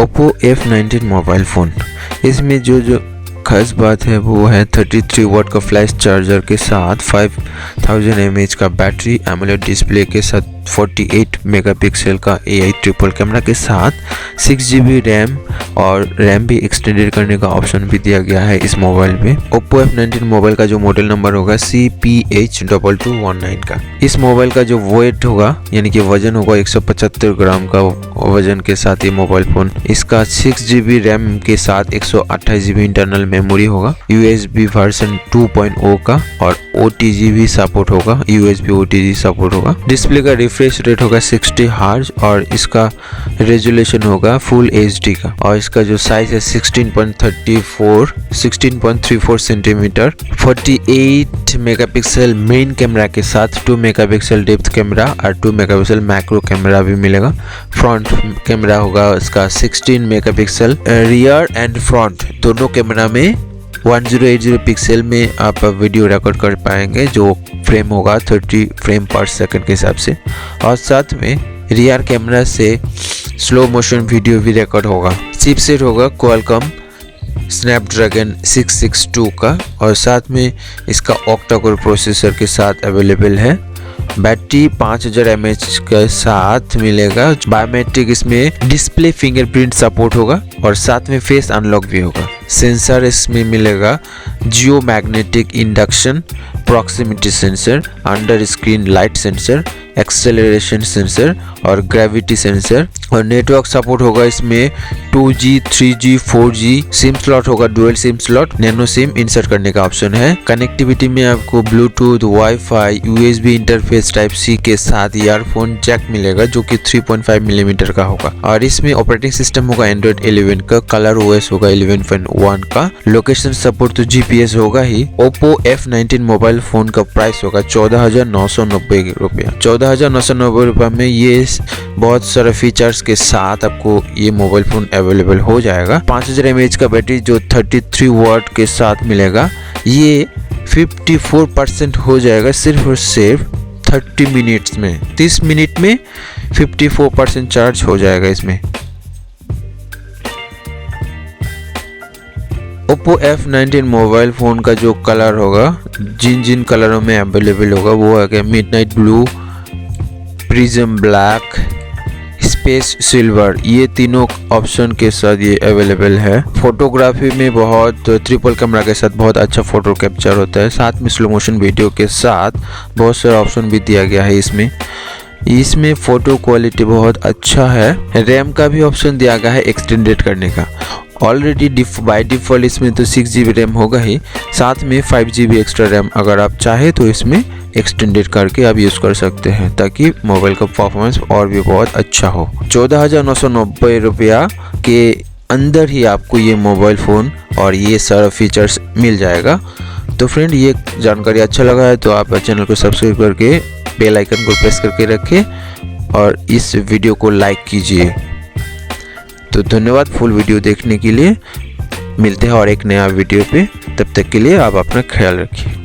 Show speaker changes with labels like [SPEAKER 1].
[SPEAKER 1] Oppo F19 mobile phone. इसमें जो खास बात है वो है 33 वाट का फ्लैश चार्जर के साथ 5000 mAh का बैटरी, एमोलेड डिस्प्ले के साथ 48 मेगापिक्सल का AI ट्रिपल कैमरा के साथ 6GB रैम और रैम भी एक्सटेंडेड करने का ऑप्शन भी दिया गया है इस मोबाइल में। Oppo F19 मोबाइल का जो मॉडल नंबर होगा CPH2219 का। इस मोबाइल का जो वेट होगा यानी कि वजन होगा 175 ग्राम का वजन के साथ ये मोबाइल फ़ोन। इसका 6GB रैम के साथ 128GB इंटरनल मेमोरी होगा, USB वर्जन 2.0 का और OTG भी सपोर्ट होगा, USB OTG सपोर्ट होगा। डिस्प्ले का रिफ्रेश रेट होगा 60 हर्ट्ज और इसका रेजोल्यूशन होगा फुल HD का और इसका जो साइज है 16.34 सेंटीमीटर, 48 मेगापिक्सल मेन कैमरा के साथ 2 मेगापिक्सल डेप्थ कैमरा और 2 मेगापिक्सल मैक्रो कैमरा भी मिलेगा। फ्रंट कैमरा होगा इसका 16 मेगापिक्सल, रियर एंड फ्रंट दोनों कैमरा में 1080 पिक्सल में आप वीडियो रिकॉर्ड कर पाएंगे, जो फ्रेम होगा 30 फ्रेम पर सेकंड के हिसाब से और साथ में रियर कैमरा से स्लो मोशन वीडियो भी रिकॉर्ड होगा। चिपसेट होगा क्वालकॉम स्नैपड्रैगन 662 का और साथ में इसका ऑक्टा कोर प्रोसेसर के साथ अवेलेबल है। बैटरी 5000 mAh के साथ मिलेगा। बायोमेट्रिक इसमें डिस्प्ले फिंगरप्रिंट सपोर्ट होगा और साथ में फेस अनलॉक भी होगा। सेंसर इसमें मिलेगा geomagnetic induction, proximity sensor, under screen light sensor, acceleration sensor और ग्रेविटी सेंसर और नेटवर्क सपोर्ट होगा इसमें 2G, 3G, 4G। SIM slot होगा dual SIM slot, nano SIM insert करने का ऑप्शन है। कनेक्टिविटी में आपको Bluetooth, wifi, USB interface type C के साथ ईयरफोन जैक मिलेगा जो कि 3.5 मिलीमीटर का होगा और इसमें ऑपरेटिंग सिस्टम होगा एंड्रॉइड 11 का, कलर OS होगा 11.1 का, लोकेशन सपोर्ट तो GPS होगा ही। Oppo F19 मोबाइल फोन का प्राइस होगा 14,990 रुपया। 14,990 रुपये में ये बहुत सारे फीचर्स के साथ आपको ये मोबाइल फोन अवेलेबल हो जाएगा। 5000 mAh का बैटरी जो 33 वाट के साथ मिलेगा, ये 54% हो जाएगा सिर्फ और सिर्फ 30 मिनट्स में। 30 मिनट में 54% चार्ज हो जाएगा इसमें। Oppo F19 मोबाइल फ़ोन का जो कलर होगा, जिन कलरों में अवेलेबल होगा वो है midnight blue, prism black, space silver, ये तीनों ऑप्शन के साथ ये अवेलेबल है। फोटोग्राफी में बहुत ट्रिपल कैमरा के साथ बहुत अच्छा फोटो कैप्चर होता है, साथ में स्लो मोशन वीडियो के साथ बहुत सारे ऑप्शन भी दिया गया है इसमें फ़ोटो क्वालिटी बहुत अच्छा है। रैम का भी ऑप्शन दिया गया है एक्सटेंडेड करने का। ऑलरेडी बाय डिफ़ॉल्ट इसमें तो 6GB रैम होगा ही, साथ में 5GB एक्स्ट्रा रैम अगर आप चाहे तो इसमें एक्सटेंडेड करके आप यूज़ कर सकते हैं ताकि मोबाइल का परफॉर्मेंस और भी बहुत अच्छा हो। 14,990 रुपया के अंदर ही आपको ये मोबाइल फ़ोन और ये सारा फीचर्स मिल जाएगा। तो फ्रेंड, ये जानकारी अच्छा लगा है तो आप चैनल को सब्सक्राइब करके बेल आइकन को प्रेस करके रखें और इस वीडियो को लाइक कीजिए। तो धन्यवाद फुल वीडियो देखने के लिए। मिलते हैं और एक नया वीडियो पे, तब तक के लिए आप अपना ख्याल रखिए।